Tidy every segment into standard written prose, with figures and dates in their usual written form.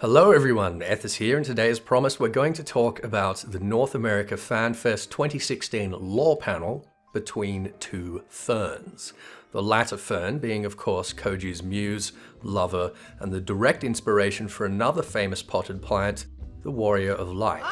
Hello everyone, Ethys here, and today as promised we're going to talk about the North America FanFest 2016 lore panel between two ferns. The latter fern being of course Koji's muse, lover, and the direct inspiration for another famous potted plant, the Warrior of Light.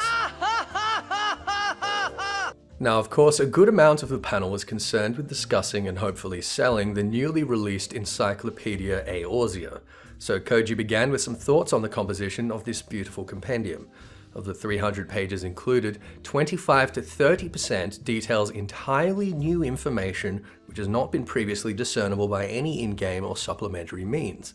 Now of course a good amount of the panel was concerned with discussing and hopefully selling the newly released Encyclopedia Eorzea. So Koji began with some thoughts on the composition of this beautiful compendium. Of the 300 pages included, 25 to 30% details entirely new information which has not been previously discernible by any in-game or supplementary means.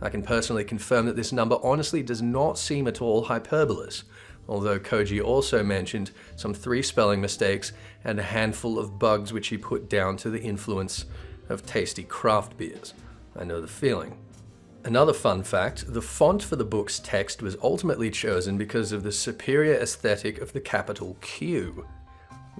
I can personally confirm that this number honestly does not seem at all hyperbolous, although Koji also mentioned some 3 spelling mistakes and a handful of bugs which he put down to the influence of tasty craft beers. I know the feeling. Another fun fact, the font for the book's text was ultimately chosen because of the superior aesthetic of the capital Q.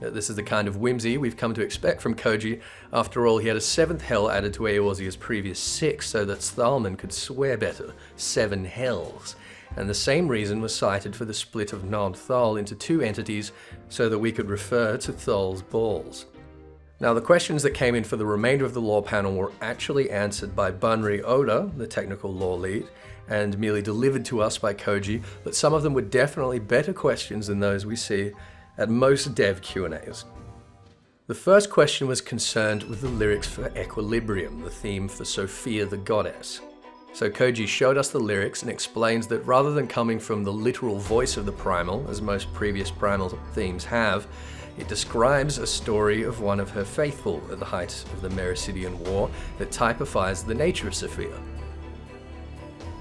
This is the kind of whimsy we've come to expect from Koji. After all, he had a 7th hell added to Eorzea's previous 6 so that Thalman could swear better. 7 hells. And the same reason was cited for the split of Nod Thal into 2 entities so that we could refer to Thal's balls. Now the questions that came in for the remainder of the lore panel were actually answered by Bunri Oda, the technical lore lead, and merely delivered to us by Koji, but some of them were definitely better questions than those we see at most dev Q&As. The first question was concerned with the lyrics for Equilibrium, the theme for Sophia the Goddess. So Koji showed us the lyrics and explains that rather than coming from the literal voice of the primal, as most previous primal themes have, it describes a story of one of her faithful at the height of the Mericidian War that typifies the nature of Sophia.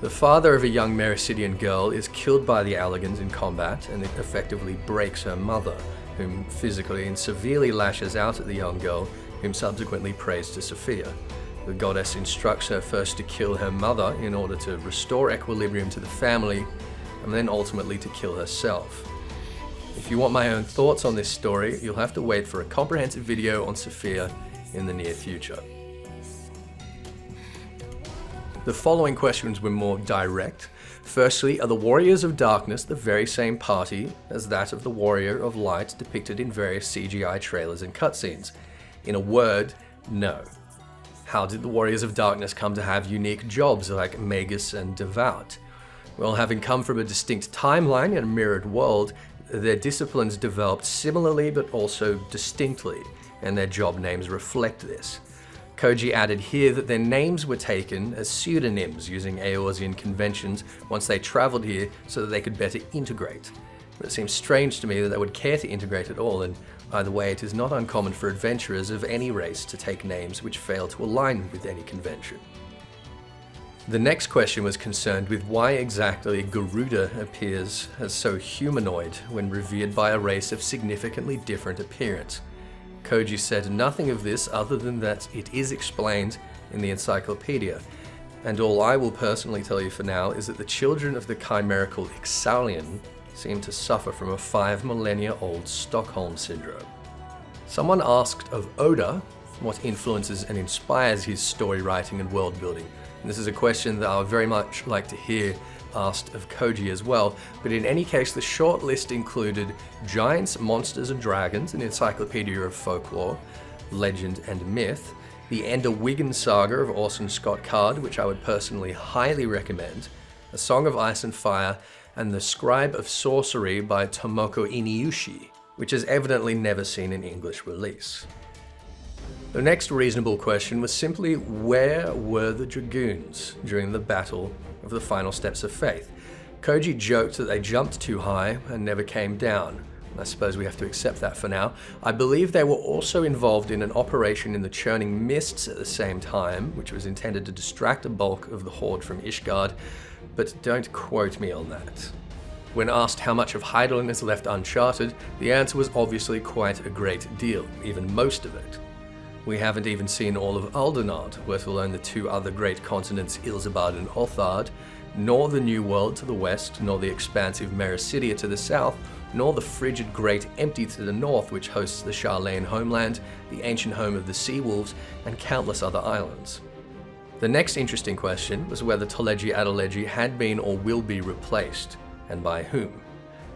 The father of a young Mericidian girl is killed by the Alligans in combat, and it effectively breaks her mother, whom physically and severely lashes out at the young girl, whom subsequently prays to Sophia. The goddess instructs her first to kill her mother in order to restore equilibrium to the family, and then ultimately to kill herself. If you want my own thoughts on this story, you'll have to wait for a comprehensive video on Sophia in the near future. The following questions were more direct. Firstly, are the Warriors of Darkness the very same party as that of the Warrior of Light depicted in various CGI trailers and cutscenes? In a word, no. How did the Warriors of Darkness come to have unique jobs like Magus and Devout? Well, having come from a distinct timeline and a mirrored world, their disciplines developed similarly but also distinctly, and their job names reflect this. Koji added here that their names were taken as pseudonyms using Eorzean conventions once they traveled here so that they could better integrate. But it seems strange to me that they would care to integrate at all, and either way it is not uncommon for adventurers of any race to take names which fail to align with any convention. The next question was concerned with why exactly Garuda appears as so humanoid when revered by a race of significantly different appearance. Koji said nothing of this other than that it is explained in the encyclopedia, and all I will personally tell you for now is that the children of the chimerical Ixalian seem to suffer from a 5 millennia old Stockholm syndrome. Someone asked of Oda what influences and inspires his story writing and world building. And this is a question that I would very much like to hear asked of Koji as well, but in any case the short list included Giants, Monsters and Dragons, an encyclopedia of folklore, legend and myth, the Ender Wiggin saga of Orson Scott Card, which I would personally highly recommend, A Song of Ice and Fire, and The Scribe of Sorcery by Tomoko Iniushi, which has evidently never seen an English release. The next reasonable question was simply where were the Dragoons during the battle of the final steps of faith? Koji joked that they jumped too high and never came down. I suppose we have to accept that for now. I believe they were also involved in an operation in the churning mists at the same time, which was intended to distract a bulk of the horde from Ishgard, but don't quote me on that. When asked how much of Hydaelyn is left uncharted, the answer was obviously quite a great deal, even most of it. We haven't even seen all of Aldenard, let alone the 2 other great continents Ilzabad and Othard, nor the New World to the west, nor the expansive Mericidia to the south, nor the frigid Great Empty to the north, which hosts the Charlene homeland, the ancient home of the Sea Wolves, and countless other islands. The next interesting question was whether Toleji Adeleji had been or will be replaced, and by whom.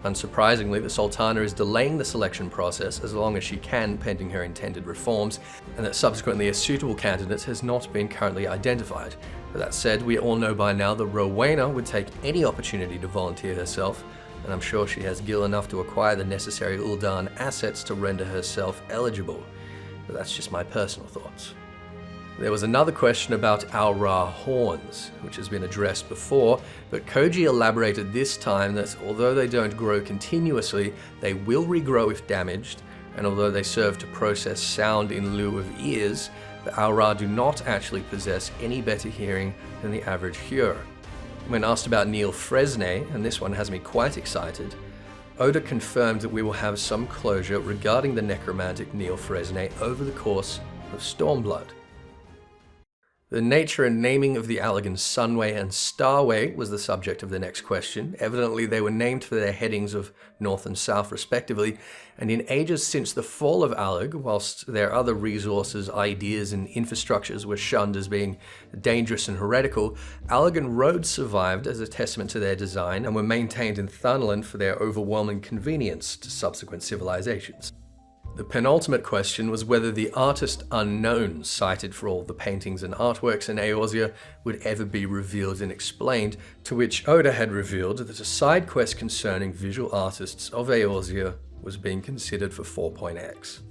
Unsurprisingly, the Sultana is delaying the selection process as long as she can pending her intended reforms, and that subsequently a suitable candidate has not been currently identified. But that said, we all know by now that Rowena would take any opportunity to volunteer herself, and I'm sure she has gil enough to acquire the necessary Uldan assets to render herself eligible. But that's just my personal thoughts. There was another question about Aura horns, which has been addressed before, but Koji elaborated this time that although they don't grow continuously, they will regrow if damaged, and although they serve to process sound in lieu of ears, the Aura do not actually possess any better hearing than the average hearer. When asked about Neil Fresnay, and this one has me quite excited, Oda confirmed that we will have some closure regarding the necromantic Neil Fresnay over the course of Stormblood. The nature and naming of the Allagans Sunway and Starway was the subject of the next question. Evidently they were named for their headings of north and south respectively, and in ages since the fall of Allag, whilst their other resources, ideas and infrastructures were shunned as being dangerous and heretical, Allagan roads survived as a testament to their design and were maintained in Thunderland for their overwhelming convenience to subsequent civilizations. The penultimate question was whether the artist unknown cited for all the paintings and artworks in Eorzea would ever be revealed and explained, to which Oda had revealed that a side quest concerning visual artists of Eorzea was being considered for 4.x.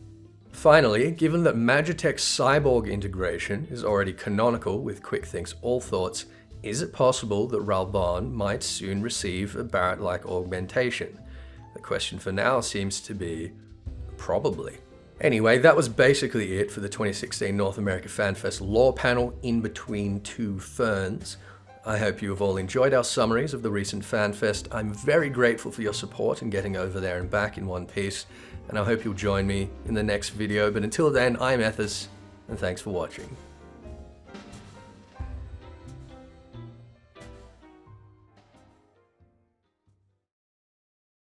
Finally, given that Magitech's cyborg integration is already canonical with QuickThink's All Thoughts, is it possible that Ralban might soon receive a Barrett-like augmentation? The question for now seems to be probably. Anyway, that was basically it for the 2016 North America FanFest lore panel in between two ferns. I hope you have all enjoyed our summaries of the recent FanFest. I'm very grateful for your support in getting over there and back in one piece, and I hope you'll join me in the next video. But until then, I'm Ethys, and thanks for watching.